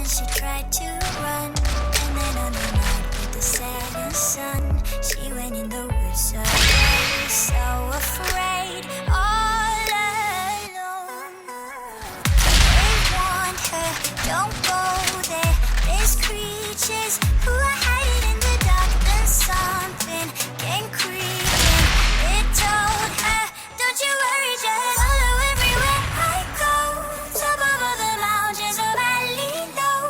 then she tried to run. And then on the night with the setting sun, she went in the woods so very so afraid, all alone. They warned her, don't go there. There's creatures who are hiding in the dark. Then something came creeping. It told her, don't you worry, just follow everywhere I go. Top of all the mountains of valley low.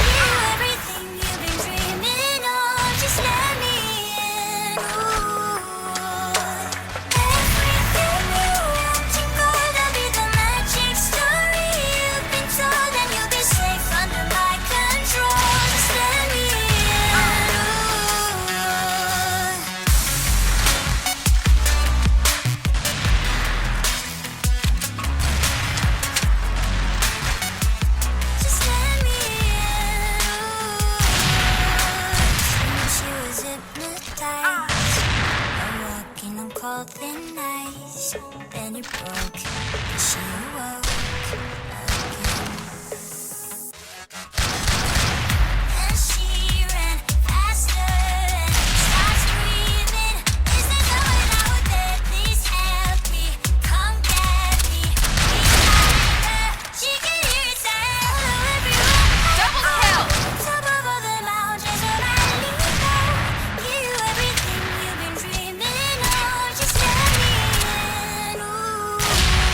You everything you've been dreaming of. Just let me in. Everything you want to go, that'll be the magic story you've been told, and you'll be safe under my control. Just let me in. Just let me in. She was hypnotized by walking on cold thin ice. Then it broke, and she awoke again. And she ran faster and starts screaming, is there no way that would there? Please help me, come get me. Behind her, she can hear it say, hello everyone. Double kill! Top of all the mountains of valley low. You everything you've been dreaming of. Just let me in. Ooh.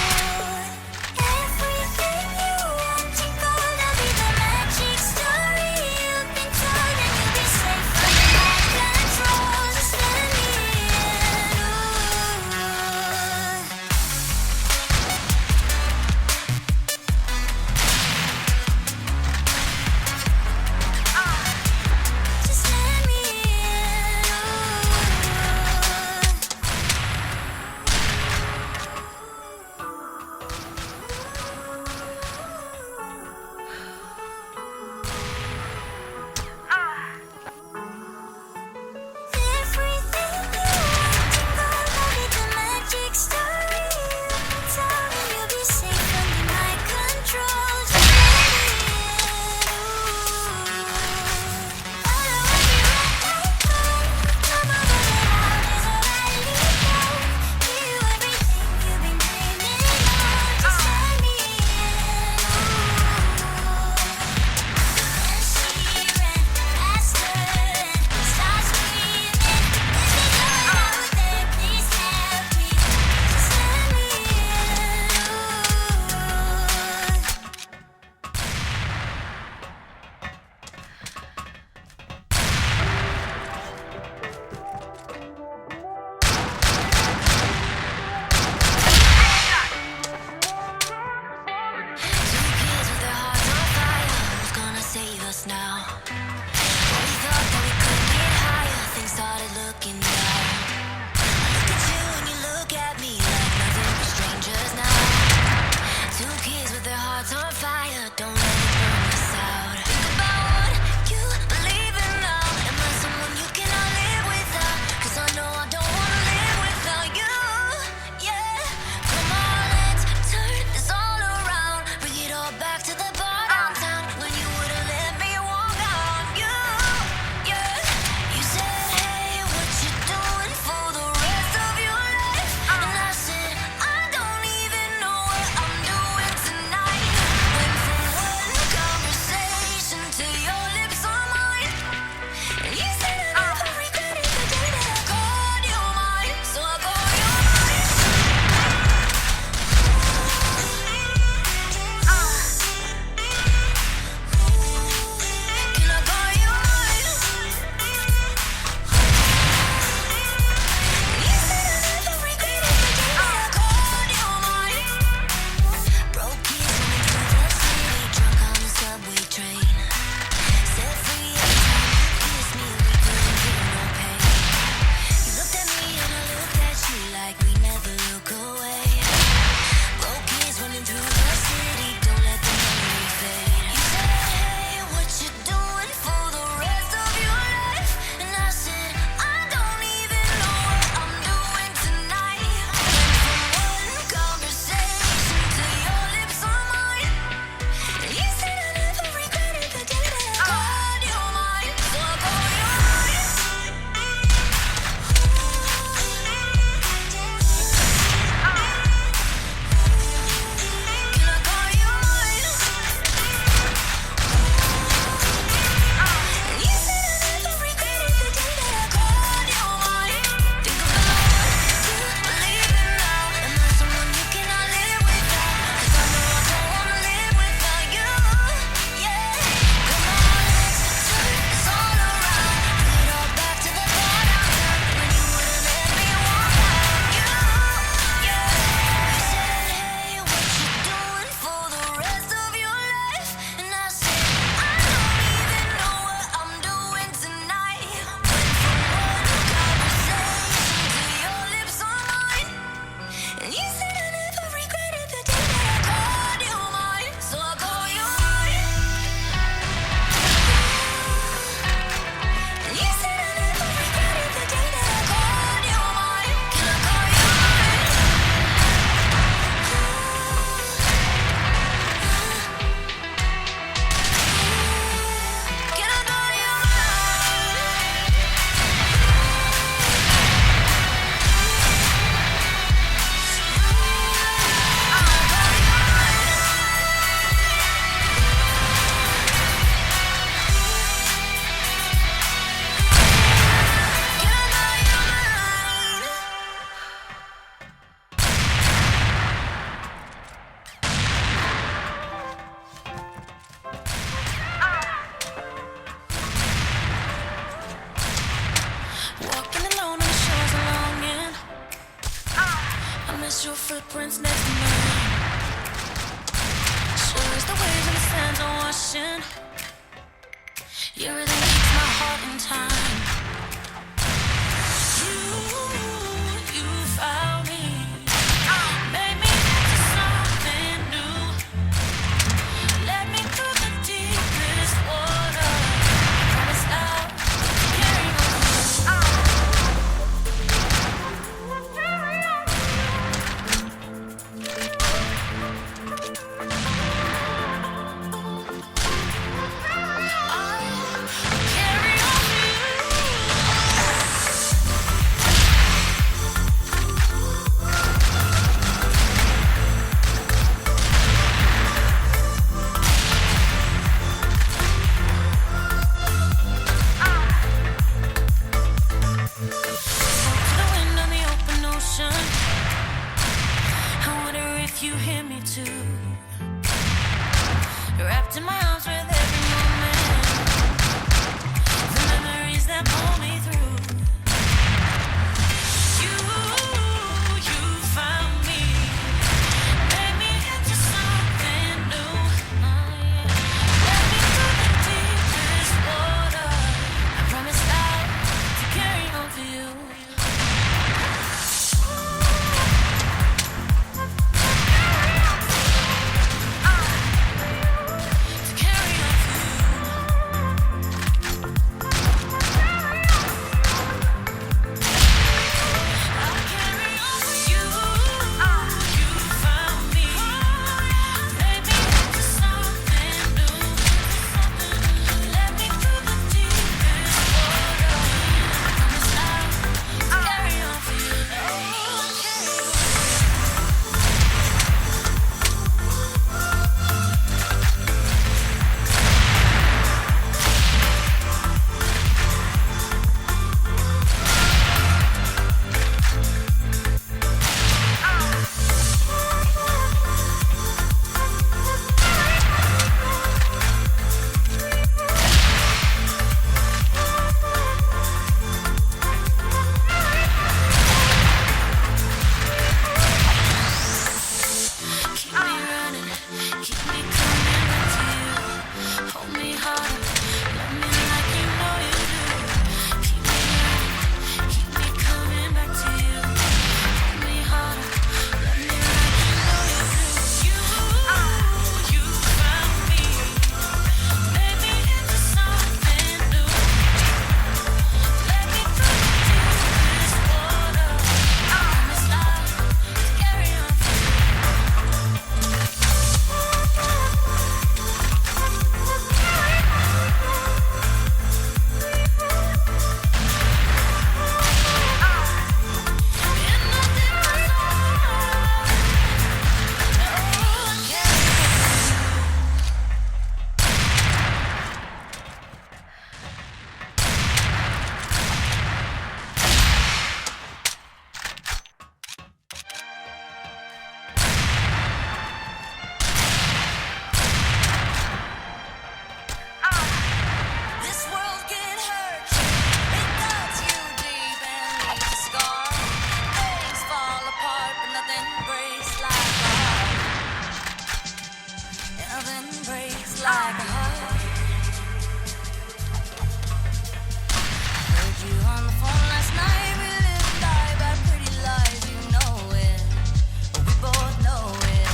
footprints next to mine. Sure as the waves and the sands are washing, your rhythm keeps my heart in time. You found me, made me into something new. Led me through the deepest water. Promised I'll carry you hear me too. Wrapped in my arms with every moment, the memories that pull me through. You found me, made me into something new. Led me through the deepest water. I promised I'll carry on for you. Like a heart. Heard you on the phone last night. We live and die by pretty lies. You know it, we both know it.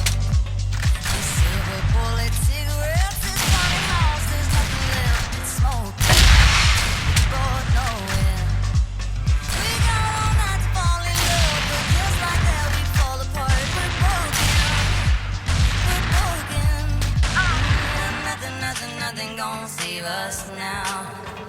These silver bullet cigarettes, this funny house, there's nothing left but smoke. We both know it. We got all night to fall in love, but just like that we fall apart. We're broken. Nothing gonna save us now.